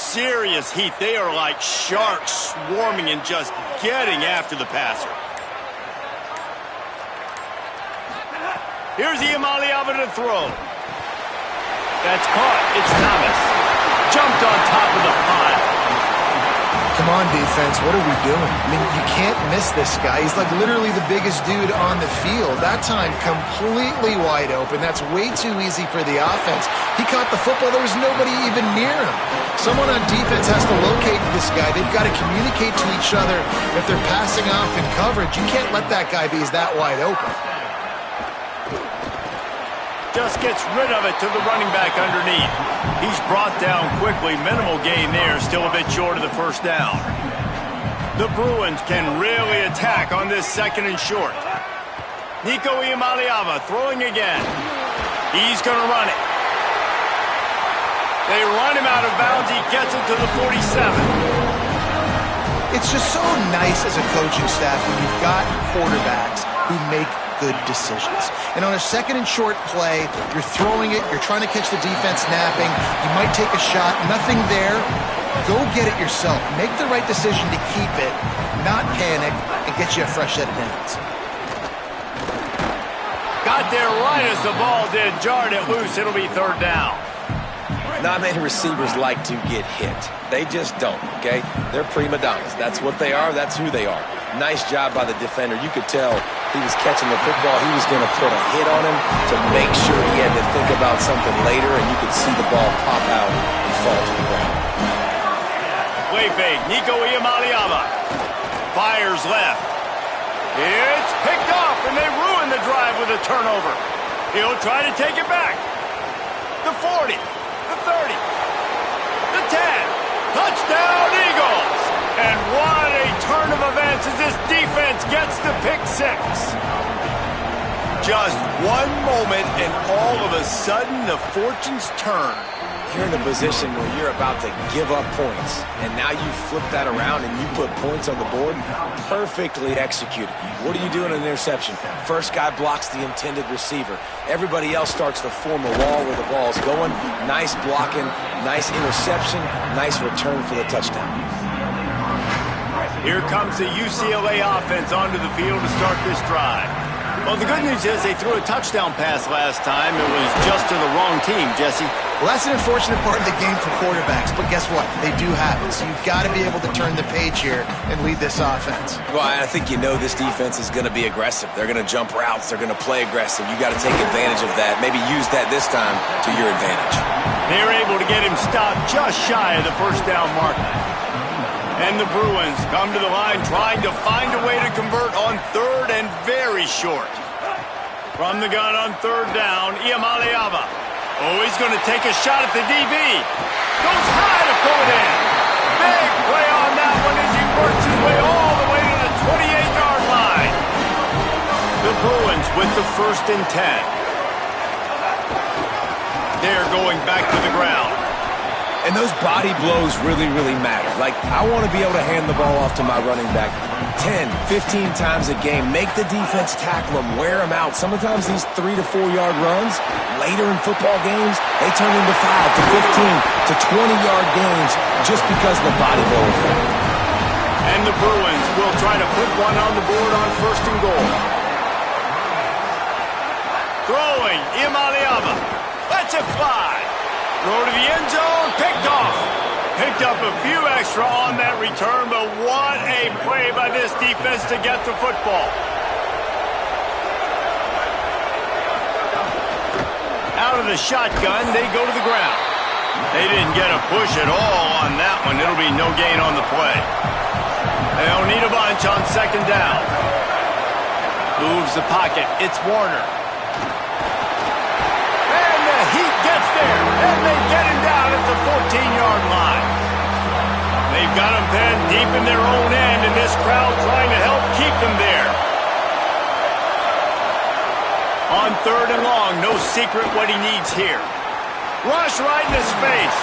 serious heat. They are like sharks swarming and just getting after the passer. Here's Iamaleava to throw. That's caught. It's Thomas. Jumped on top of the pile. Come on, defense. What are we doing? I mean, you can't miss this guy. He's like literally the biggest dude on the field. That time, completely wide open. That's way too easy for the offense. He caught the football. There was nobody even near him. Someone on defense has to locate this guy. They've got to communicate to each other if they're passing off in coverage. You can't let that guy be that wide open. Just gets rid of it to the running back underneath. He's brought down quickly. Minimal gain there. Still a bit short of the first down. The Bruins can really attack on this second and short. Nico Iamaleava throwing again. He's going to run it. They run him out of bounds. He gets it to the 47. It's just so nice as a coaching staff when you've got quarterbacks who make good decisions. And on a second and short play, you're throwing it, you're trying to catch the defense napping, you might take a shot, nothing there. Go get it yourself. Make the right decision to keep it, not panic, and get you a fresh set of downs. Got there right as the ball did, jarred it loose. It'll be third down. Not many receivers like to get hit. They just don't, okay? They're prima donnas. That's what they are. That's who they are. Nice job by the defender. You could tell he was catching the football. He was going to put a hit on him to make sure he had to think about something later, and you could see the ball pop out and fall to the ground. Play fake. Nico Iamaleava fires left. It's picked off, and they ruin the drive with a turnover. He'll try to take it back. The 40. The 30, the 10, touchdown Eagles! And what a turn of events as this defense gets the pick six. Just one moment and all of a sudden the fortunes turn. You're in a position where you're about to give up points, and now you flip that around and you put points on the board. Perfectly executed. What do you do in an interception? First guy blocks the intended receiver. Everybody else starts to form a wall where the ball's going. Nice blocking, nice interception, nice return for the touchdown. Here comes the UCLA offense onto the field to start this drive. Well, the good news is they threw a touchdown pass last time. It was just to the wrong team, Jesse. Well, that's an unfortunate part of the game for quarterbacks, but guess what? They do happen, so you've got to be able to turn the page here and lead this offense. Well, I think you know this defense is going to be aggressive. They're going to jump routes. They're going to play aggressive. You got to take advantage of that. Maybe use that this time to your advantage. They're able to get him stopped just shy of the first down marker. And the Bruins come to the line trying to find a way to convert on third and very short. From the gun on third down, Iamaleava. Oh, he's going to take a shot at the DB. Goes high to pull it in. Big play on that one as he works his way all the way to the 28-yard line. The Bruins with the 1st and 10. They're going back to the ground. And those body blows really, really matter. Like, I want to be able to hand the ball off to my running back 10, 15 times a game. Make the defense tackle them, wear them out. Sometimes these 3 to 4 yard runs, later in football games, they turn into 5 to 15 to 20-yard games just because of the body blow effect. And the Bruins will try to put one on the board on 1st and goal. Throwing, Iamaleava. Lets it fly. Throw to the end zone, picked off. Picked up a few extra on that return, but what a play by this defense to get the football. Out of the shotgun, they go to the ground. They didn't get a push at all on that one. It'll be no gain on the play. They don't need a bunch on 2nd down. Moves the pocket. It's Warner. Heat gets there, and they get him down at the 14-yard line. They've got him pinned deep in their own end, and this crowd trying to help keep them there. On 3rd and long, no secret what he needs here. Rush right in his face.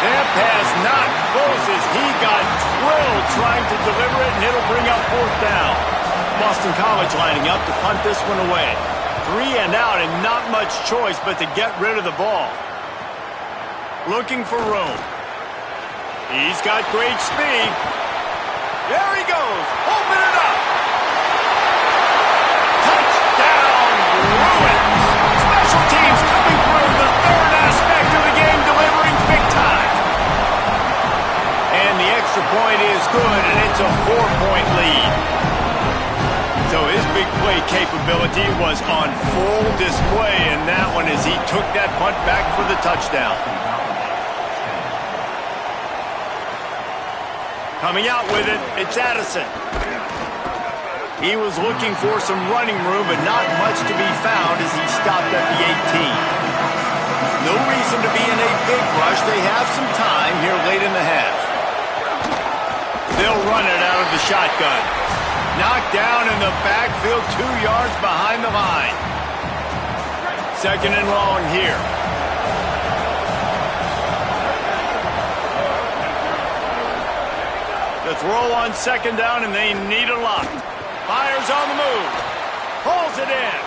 That pass not close as he got drilled trying to deliver it, and it'll bring up 4th down. Boston College lining up to punt this one away. 3 and out and not much choice but to get rid of the ball. Looking for room. He's got great speed. There he goes. Open it up. Touchdown, Bruins. Special teams coming through the third aspect of the game, delivering big time. And the extra point is good, and it's a 4-point lead. So his big play capability was on full display in that one as he took that punt back for the touchdown. Coming out with it, it's Addison. He was looking for some running room, but not much to be found as he stopped at the 18. No reason to be in a big rush. They have some time here late in the half. They'll run it out of the shotgun. Knocked down in the backfield, 2 yards behind the line. Second and long here. The throw on second down, and they need a lot. Fires on the move. Pulls it in.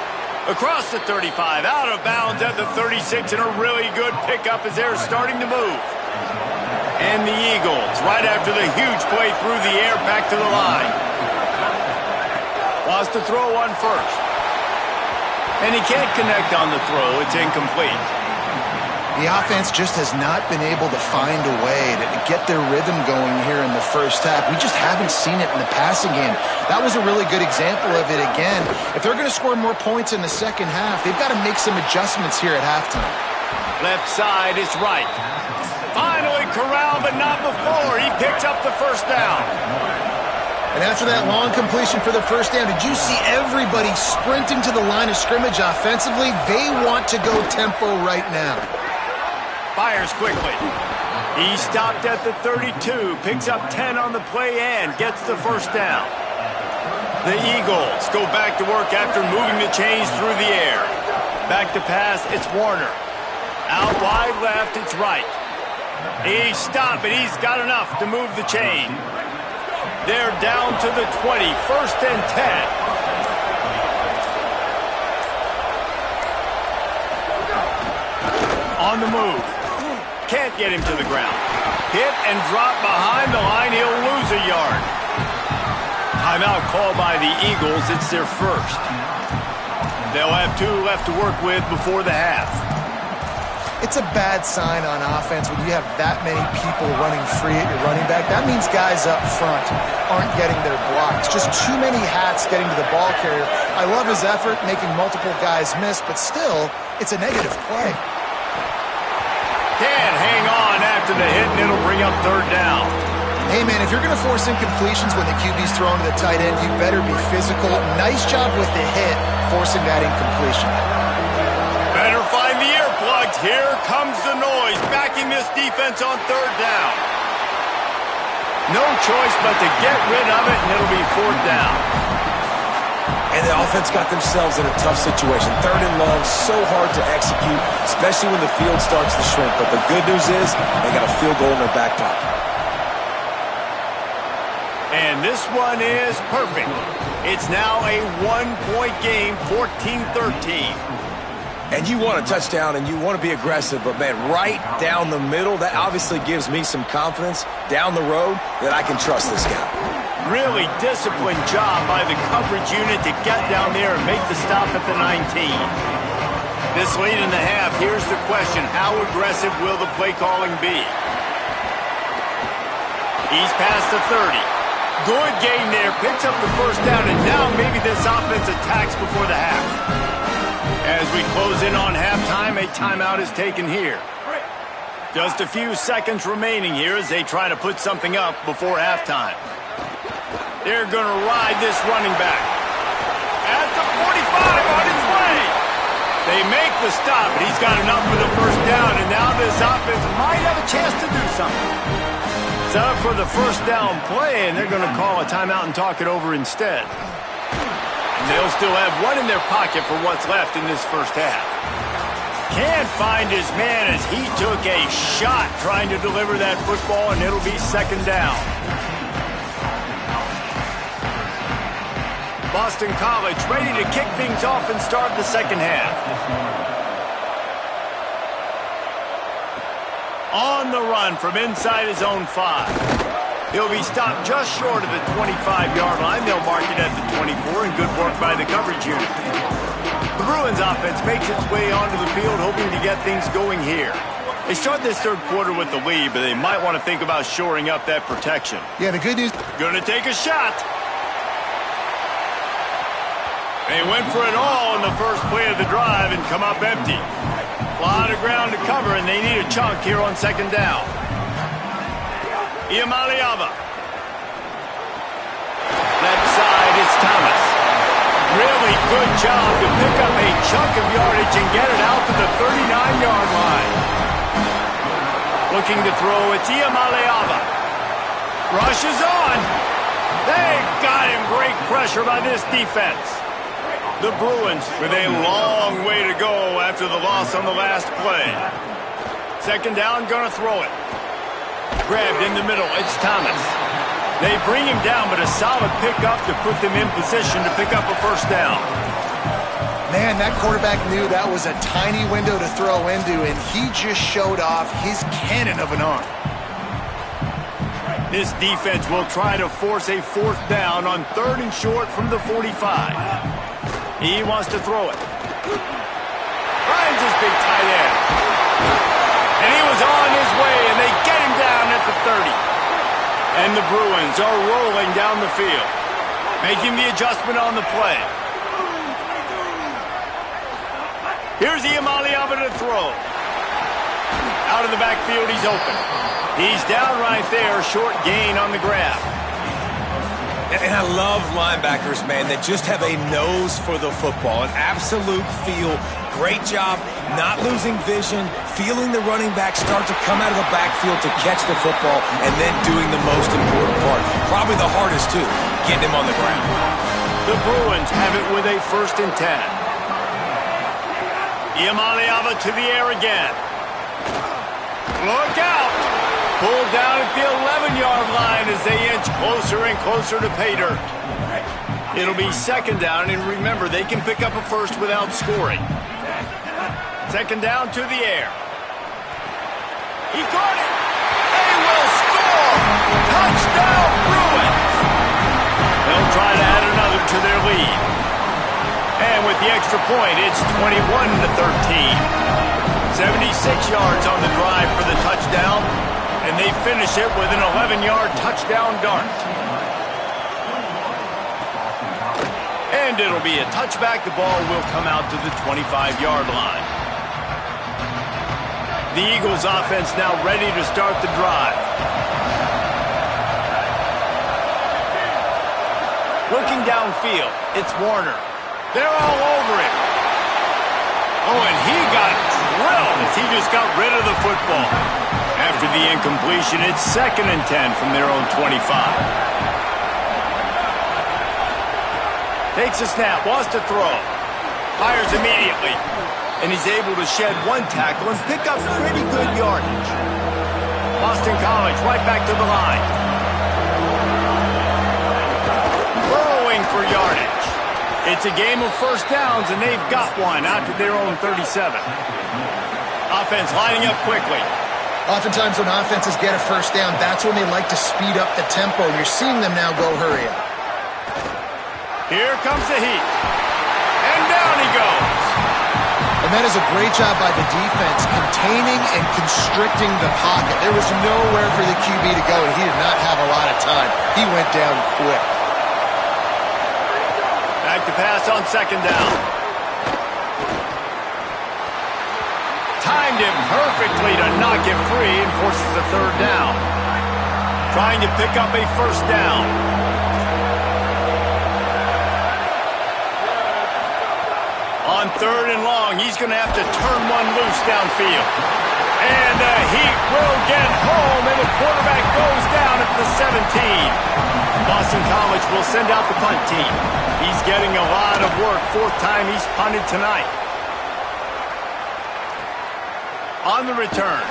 Across the 35, out of bounds at the 36, and a really good pickup as they're starting to move. And the Eagles, right after the huge play through the air, back to the line. Wants to throw on first. And he can't connect on the throw. It's incomplete. The offense just has not been able to find a way to get their rhythm going here in the first half. We just haven't seen it in the passing game. That was a really good example of it again. If they're going to score more points in the second half, they've got to make some adjustments here at halftime. Left side is right. Finally corralled, but not before. He picks up the first down. And after that long completion for the first down, did you see everybody sprinting to the line of scrimmage offensively? They want to go tempo right now. Fires quickly. He stopped at the 32, picks up 10 on the play and gets the first down. The Eagles go back to work after moving the chains through the air. Back to pass, it's Warner. Out wide left, it's right. He stopped, and he's got enough to move the chain. They're down to the 20, first and 10. On the move. Can't get him to the ground. Hit and drop behind the line. He'll lose a yard. Timeout called by the Eagles. It's their first. They'll have 2 left to work with before the half. It's a bad sign on offense when you have that many people running free at your running back. That means guys up front aren't getting their blocks. Just too many hats getting to the ball carrier. I love his effort, making multiple guys miss, but still, it's a negative play. Can't hang on after the hit, and it'll bring up third down. Hey, man, if you're going to force incompletions when the QB's throwing to the tight end, you better be physical. Nice job with the hit, forcing that incompletion. Better find the earplugs. Here comes the noise, backing this defense on third down. No choice but to get rid of it, and it'll be fourth down. And the offense got themselves in a tough situation. Third and long, so hard to execute, especially when the field starts to shrink. But the good news is they got a field goal in their back pocket. And this one is perfect. It's now a 1-point game, 14-13. And you want a touchdown and you want to be aggressive, but, man, right down the middle, that obviously gives me some confidence down the road that I can trust this guy. Really disciplined job by the coverage unit to get down there and make the stop at the 19. This late in the half, here's the question. How aggressive will the play calling be? He's past the 30. Good gain there, picks up the first down, and now maybe this offense attacks before the half. As we close in on halftime, a timeout is taken here. Just a few seconds remaining here as they try to put something up before halftime. They're going to ride this running back. At the 45 on his way. They make the stop, but he's got enough for the first down, and now this offense might have a chance to do something. Set up for the first down play, and they're going to call a timeout and talk it over instead. They'll still have one in their pocket for what's left in this first half. Can't find his man as he took a shot trying to deliver that football, and it'll be second down. Boston College ready to kick things off and start the second half. On the run from inside his own 5. He'll be stopped just short of the 25-yard line. They'll mark it at the 24, and good work by the coverage unit. The Bruins offense makes its way onto the field, hoping to get things going here. They start this third quarter with the lead, but they might want to think about shoring up that protection. Yeah, the good news... Gonna take a shot. They went for it all in the first play of the drive and come up empty. A lot of ground to cover, and they need a chunk here on second down. Iamaleava. Left side, it's Thomas. Really good job to pick up a chunk of yardage and get it out to the 39-yard line. Looking to throw, it's Iamaleava. Rushes on. They got him. Great pressure by this defense. The Bruins with a long way to go after the loss on the last play. Second down, gonna throw it. Grabbed in the middle, it's Thomas. They bring him down, but a solid pickup to put them in position to pick up a first down. Man, that quarterback knew that was a tiny window to throw into, and he just showed off his cannon of an arm. This defense will try to force a fourth down on 3rd and short from the 45. He wants to throw it. Finds his big tight end. And he was on his way, and they get him down at the 30. And the Bruins are rolling down the field, making the adjustment on the play. Here's Iamaleava to throw. Out of the backfield, he's open. He's down right there, short gain on the grab. And I love linebackers, man, that just have a nose for the football, an absolute feel. Great job not losing vision, feeling the running back start to come out of the backfield to catch the football, and then doing the most important part. Probably the hardest, too, getting him on the ground. The Bruins have it with a 1st and 10. Iamaleava to the air again. Look out! Pulled down at the 11-yard line as they inch closer and closer to pay dirt. It'll be second down, and remember, they can pick up a first without scoring. Second down to the air. He caught it! They will score! Touchdown, Bruins! They'll try to add another to their lead. And with the extra point, it's 21-13. 76 yards on the drive for the touchdown, and they finish it with an 11-yard touchdown dart. And it'll be a touchback. The ball will come out to the 25-yard line. The Eagles offense now ready to start the drive. Looking downfield, it's Warner. They're all over him. Oh, and he got drilled as he just got rid of the football. After the incompletion, it's 2nd and 10 from their own 25. Takes a snap, wants to throw. Fires immediately. And he's able to shed one tackle and pick up pretty good yardage. Boston College right back to the line. Burrowing for yardage. It's a game of first downs, and they've got one out to their own 37. Offense lining up quickly. Oftentimes when offenses get a first down, that's when they like to speed up the tempo. You're seeing them now go hurry up. Here comes the heat. And down he goes. And that is a great job by the defense, containing and constricting the pocket. There was nowhere for the QB to go, and he did not have a lot of time. He went down quick. Back to pass on second down. Timed him perfectly to knock it free and forces a third down. Trying to pick up a first down. On 3rd and long, he's going to have to turn one loose downfield. And the Heat will get home, and the quarterback goes down at the 17. Boston College will send out the punt team. He's getting a lot of work. 4th time he's punted tonight. On the return.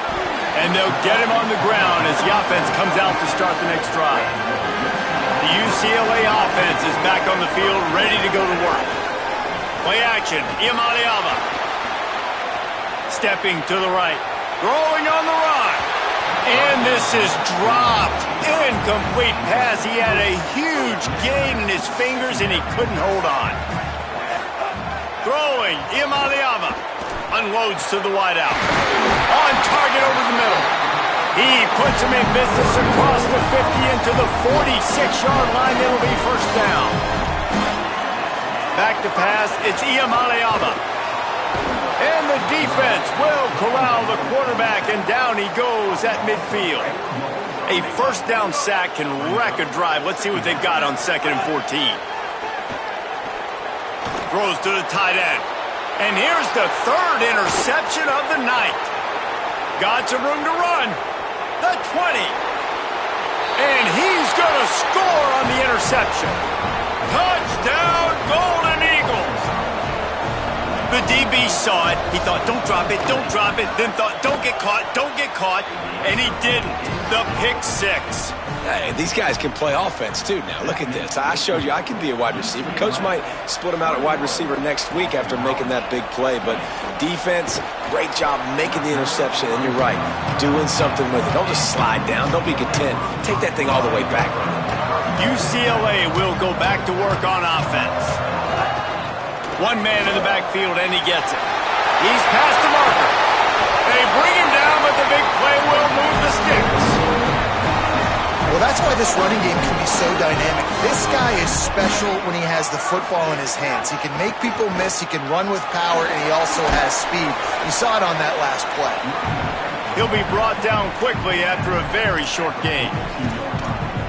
And they'll get him on the ground as the offense comes out to start the next drive. The UCLA offense is back on the field, ready to go to work. Play action, Iamaleava. Stepping to the right. Throwing on the run. And this is dropped. Incomplete pass. He had a huge gain in his fingers, and he couldn't hold on. Throwing, Iamaleava unloads to the wideout. On target over the middle. He puts him in business across the 50 into the 46-yard line. It'll be first down. Back to pass. It's Iamaleava. And the defense will corral the quarterback, and down he goes at midfield. A first down sack can wreck a drive. Let's see what they've got on 2nd and 14. Throws to the tight end. And here's the 3rd interception of the night. Got some room to run. The 20. And he's going to score on the interception. Touchdown, Golden Eagles. The DB saw it. He thought, don't drop it, don't drop it. Then thought, don't get caught, don't get caught. And he didn't. The pick 6. Hey, these guys can play offense, too, now. Look at this. I showed you I can be a wide receiver. Coach might split him out at wide receiver next week after making that big play. But defense, great job making the interception. And you're right, doing something with it. Don't just slide down. Don't be content. Take that thing all the way back. UCLA will go back to work on offense. One man in the backfield, and he gets it. He's past the marker. They bring him down, but the big play will move the sticks. Well, that's why this running game can be so dynamic. This guy is special when he has the football in his hands. He can make people miss, he can run with power, and he also has speed. You saw it on that last play. He'll be brought down quickly after a very short game.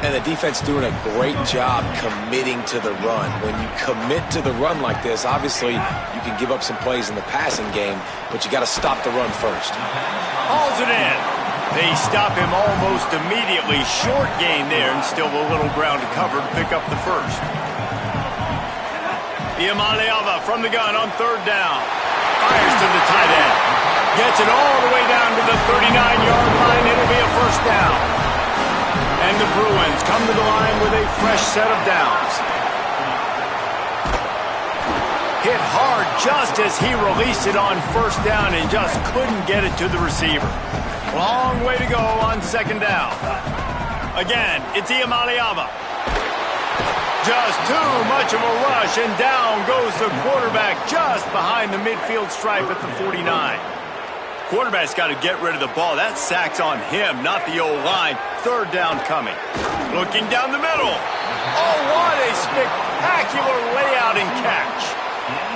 And the defense doing a great job committing to the run. When you commit to the run like this, obviously you can give up some plays in the passing game, but you got to stop the run first. Hauls it in. They stop him almost immediately. Short gain there, and still a little ground to cover to pick up the first. Iamaleava from the gun on 3rd down. Fires to the tight end. Gets it all the way down to the 39-yard line. It'll be a first down. And the Bruins come to the line with a fresh set of downs. Hit hard just as he released it on 1st down and just couldn't get it to the receiver. Long way to go on 2nd down. Again, it's Iamaleava. Just too much of a rush, and down goes the quarterback just behind the midfield stripe at the 49. Quarterback's got to get rid of the ball. That sack's on him, not the O-line. 3rd down coming. Looking down the middle. Oh, what a spectacular layout and catch.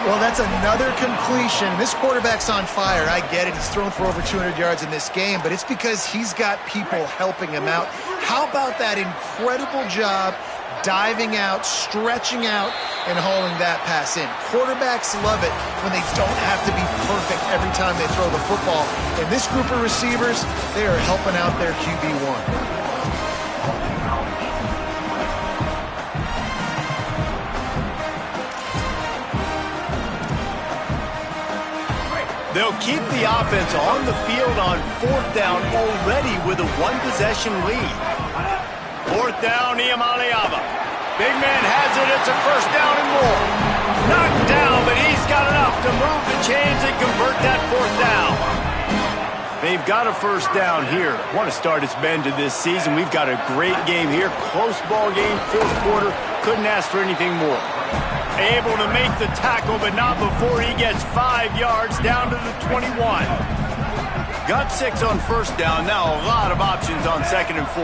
Well, that's another completion. This quarterback's on fire. I get it. He's thrown for over 200 yards in this game, but it's because he's got people helping him out. How about that incredible job diving out, stretching out, and hauling that pass in? Quarterbacks love it when they don't have to be perfect every time they throw the football. And this group of receivers, they are helping out their QB1. They'll keep the offense on the field on 4th down already with a 1-possession lead. 4th down, Iamaleava. Big man has it. It's a first down and more. Knocked down, but he's got enough to move the chains and convert that 4th down. They've got a first down here. Want to start its bend to this season. We've got a great game here. Close ball game, 4th quarter. Couldn't ask for anything more. Able to make the tackle, but not before he gets 5 yards down to the 21. Got 6 on 1st down. Now a lot of options on 2nd and 4.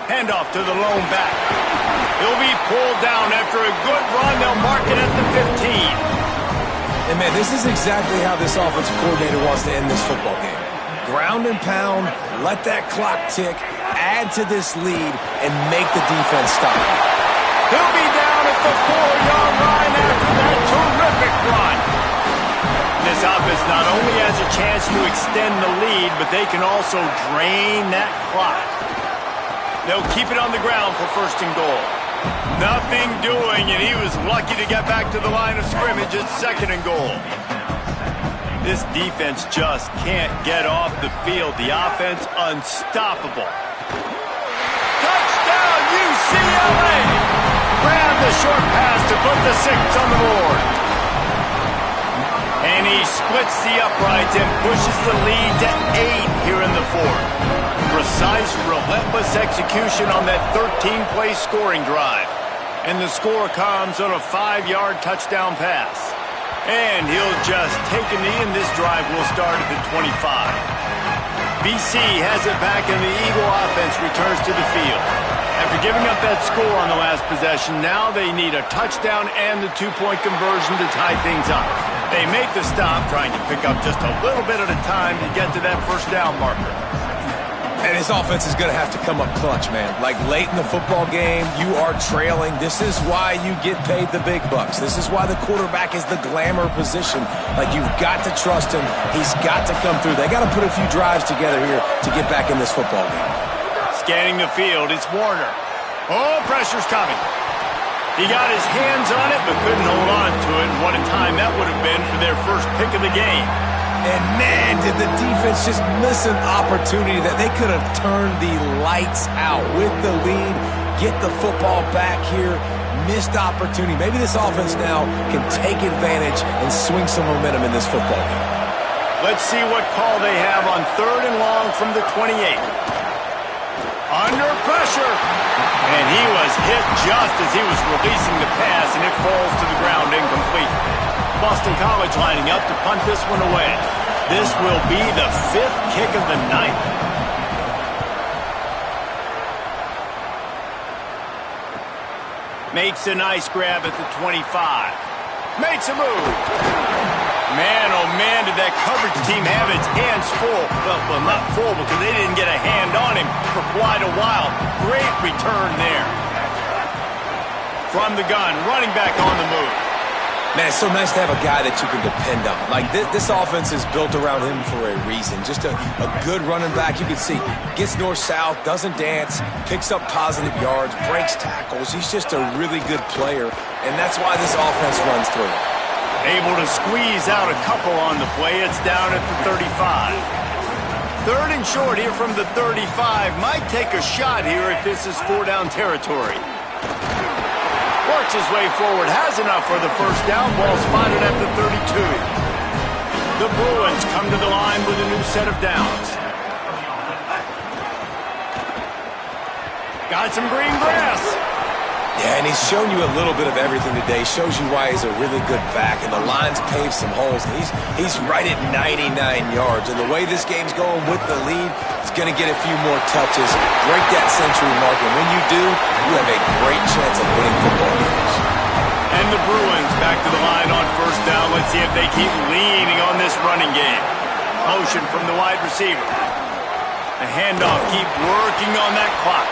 Handoff to the lone back. He'll be pulled down after a good run. They'll mark it at the 15. And, man, this is exactly how this offensive coordinator wants to end this football game. Ground and pound, let that clock tick, add to this lead, and make the defense stop. He'll be down at the 4-yard line after that terrific run. This offense not only has a chance to extend the lead, but they can also drain that clock. They'll keep it on the ground for 1st and goal. Nothing doing, and he was lucky to get back to the line of scrimmage at 2nd and goal. This defense just can't get off the field. The offense unstoppable. Touchdown, UCLA! Grab the short pass to put the 6 on the board. And he splits the uprights and pushes the lead to 8 here in the fourth. Precise, relentless execution on that 13-play scoring drive. And the score comes on a 5-yard touchdown pass. And he'll just take a knee, and this drive will start at the 25. BC has it back, and the Eagle offense returns to the field. After giving up that score on the last possession, now they need a touchdown and the 2-point conversion to tie things up. They make the stop, trying to pick up just a little bit at a time to get to that first down marker. And his offense is going to have to come up clutch, man. Like late in the football game, you are trailing. This is why you get paid the big bucks. This is why the quarterback is the glamour position. Like, you've got to trust him. He's got to come through. They got to put a few drives together here to get back in this football game. Scanning the field, it's Warner. Oh, pressure's coming. He got his hands on it, but couldn't hold on to it. And what a time that would have been for their first pick of the game. And man, did the defense just miss an opportunity that they could have turned the lights out with the lead, get the football back here. Missed opportunity. Maybe this offense now can take advantage and swing some momentum in this football game. Let's see what call they have on 3rd and long from the 28. Under pressure. And he was hit just as he was releasing the pass, and it falls to the ground incomplete. Boston College lining up to punt this one away. This will be the 5th kick of the night. Makes a nice grab at the 25. Makes a move. Man, oh man, did that coverage team have its hands full. Well, not full because they didn't get a hand on him for quite a while. Great return there. From the gun, running back on the move. Man, it's so nice to have a guy that you can depend on. Like, this offense is built around him for a reason. Just a good running back. You can see, gets north-south, doesn't dance, picks up positive yards, breaks tackles. He's just a really good player, and that's why this offense runs through him. Able to squeeze out a couple on the play. It's down at the 35. 3rd and short here from the 35. Might take a shot here if this is 4-down territory. Works his way forward, has enough for the first down. Ball spotted at the 32. The Bruins come to the line with a new set of downs. Got some green grass. Yeah, and he's shown you a little bit of everything today. Shows you why he's a really good back, and the line's paved some holes. He's right at 99 yards, and the way this game's going with the lead, it's going to get a few more touches, break that century mark, and when you do, you have a great chance of winning football games. And the Bruins back to the line on first down. Let's see if they keep leaning on this running game. Motion from the wide receiver. A handoff, keep working on that clock.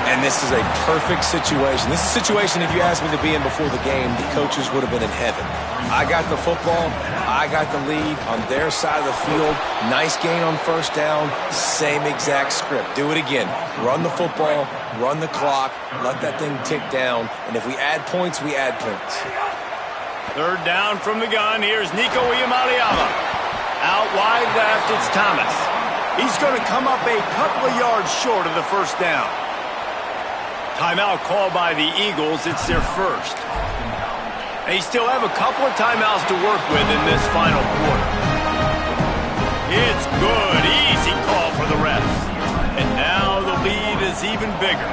And this is a perfect situation. This is a situation, if you asked me to be in before the game, the coaches would have been in heaven. I got the football. I got the lead on their side of the field. Nice gain on first down. Same exact script. Do it again. Run the football. Run the clock. Let that thing tick down. And if we add points, we add points. 3rd down from the gun. Here's Nico Iamaleava. Out wide left, it's Thomas. He's going to come up a couple of yards short of the first down. Timeout called by the Eagles. It's their first. They still have a couple of timeouts to work with in this final quarter. It's good. Easy call for the refs. And now the lead is even bigger.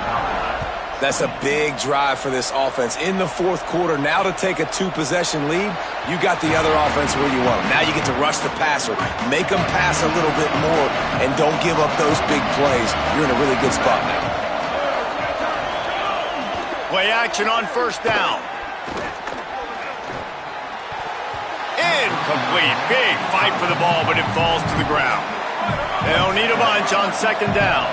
That's a big drive for this offense in the 4th quarter. Now to take a 2-possession lead, you got the other offense where you want them. Now you get to rush the passer, make them pass a little bit more, and don't give up those big plays. You're in a really good spot now. Play action on first down. Incomplete. Big fight for the ball, but it falls to the ground. They'll need a bunch on 2nd down.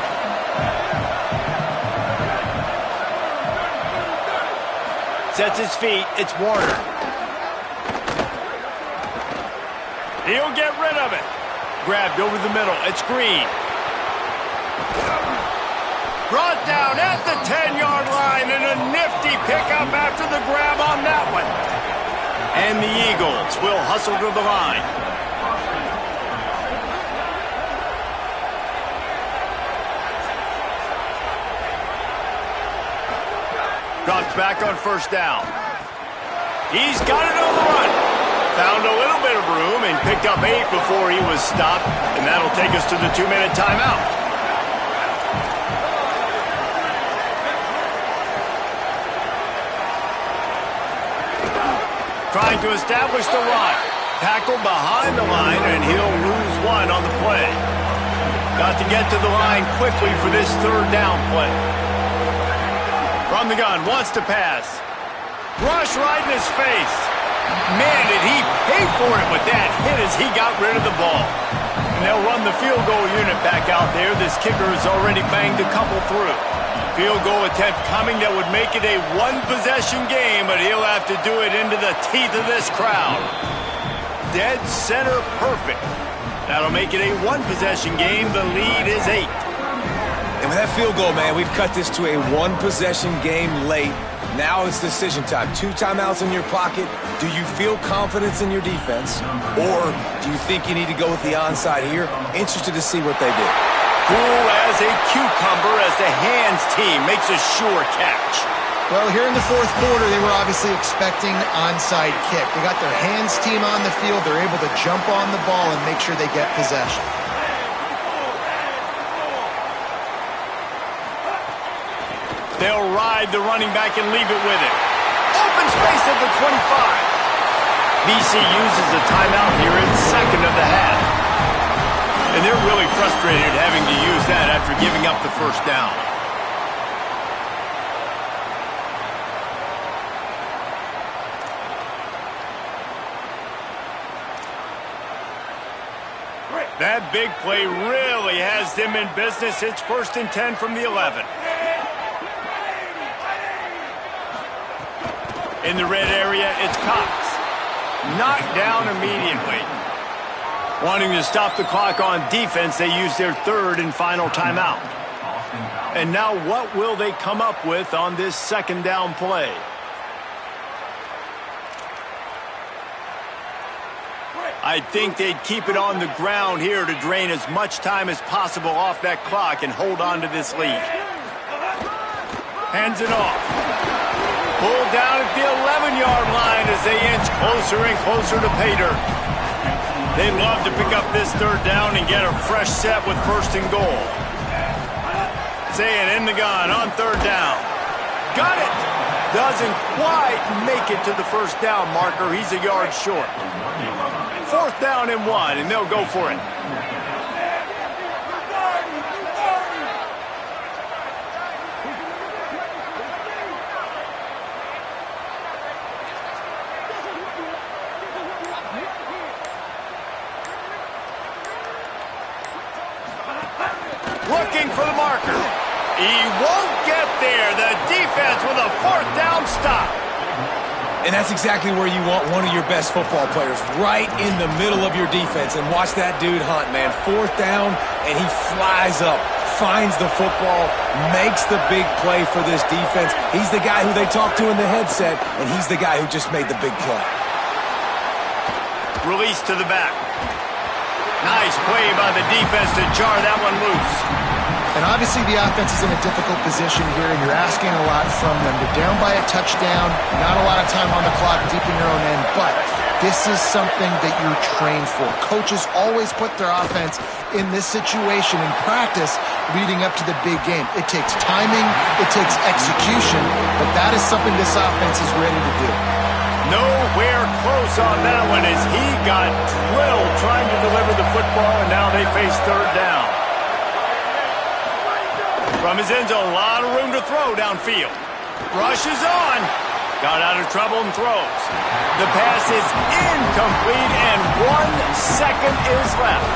Sets his feet. It's Warner. He'll get rid of it. Grabbed over the middle. It's Green. Brought down at the 10-yard line, and a nifty pickup after the grab on that one. And the Eagles will hustle to the line. Drops back on first down. He's got it on the run. Found a little bit of room and picked up 8 before he was stopped, and that'll take us to the 2-minute timeout. Trying to establish the run. Tackle behind the line, and he'll lose 1 on the play. Got to get to the line quickly for this 3rd down play. From the gun, wants to pass. Rush right in his face. Man, did he pay for it with that hit as he got rid of the ball. And they'll run the field goal unit back out there. This kicker has already banged a couple through. Field goal attempt coming that would make it a 1-possession game, but he'll have to do it into the teeth of this crowd. Dead center perfect. That'll make it a 1-possession game. The lead is 8. And with that field goal, man, we've cut this to a 1-possession game late. Now it's decision time. 2 timeouts in your pocket. Do you feel confidence in your defense? Or do you think you need to go with the onside here? Interested to see what they did. Cool as a cucumber as the hands team makes a sure catch. Well, here in the 4th quarter, they were obviously expecting onside kick. They got their hands team on the field. They're able to jump on the ball and make sure they get possession. They'll ride the running back and leave it with him. Open space at the 25. BC uses a timeout here in 2nd of the half. And they're really frustrated having to use that after giving up the 1st down. That big play really has them in business. It's 1st and 10 from the 11. In the red area, it's Cox. Knocked down immediately. Wanting to stop the clock on defense, they use their 3rd and final timeout. And now what will they come up with on this 2nd down play? I think they'd keep it on the ground here to drain as much time as possible off that clock and hold on to this lead. Hands it off. Pulled down at the 11-yard line as they inch closer and closer to pay dirt. They'd love to pick up this 3rd down and get a fresh set with 1st and goal. Saying in the gun on 3rd down. Got it! Doesn't quite make it to the 1st down marker. He's a yard short. 4th down and 1, and they'll go for it. Looking for the marker. He won't get there. The defense with a 4th down stop. And that's exactly where you want one of your best football players, right in the middle of your defense. And watch that dude hunt, man. 4th down, and he flies up, finds the football, makes the big play for this defense. He's the guy who they talk to in the headset, and he's the guy who just made the big play. Release to the back. Nice play by the defense to jar that one loose. And obviously the offense is in a difficult position here, and you're asking a lot from them. They're down by a touchdown, not a lot of time on the clock, deep in your own end, but this is something that you're trained for. Coaches always put their offense in this situation in practice leading up to the big game. It takes timing, it takes execution, but that is something this offense is ready to do. Nowhere close on that one as he got drilled trying to deliver the football, and now they face 3rd down. From his end zone, a lot of room to throw downfield. Rushes on. Got out of trouble and throws. The pass is incomplete, and 1 second is left.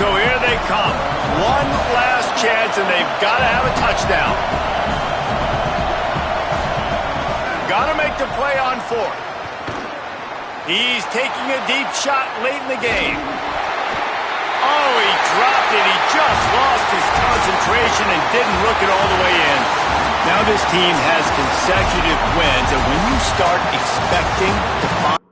So here they come. One last chance, and they've got to have a touchdown. Got to make the play on 4th. He's taking a deep shot late in the game. Oh, he dropped it. He just lost his concentration and didn't look it all the way in. Now this team has consecutive wins, and when you start expecting to find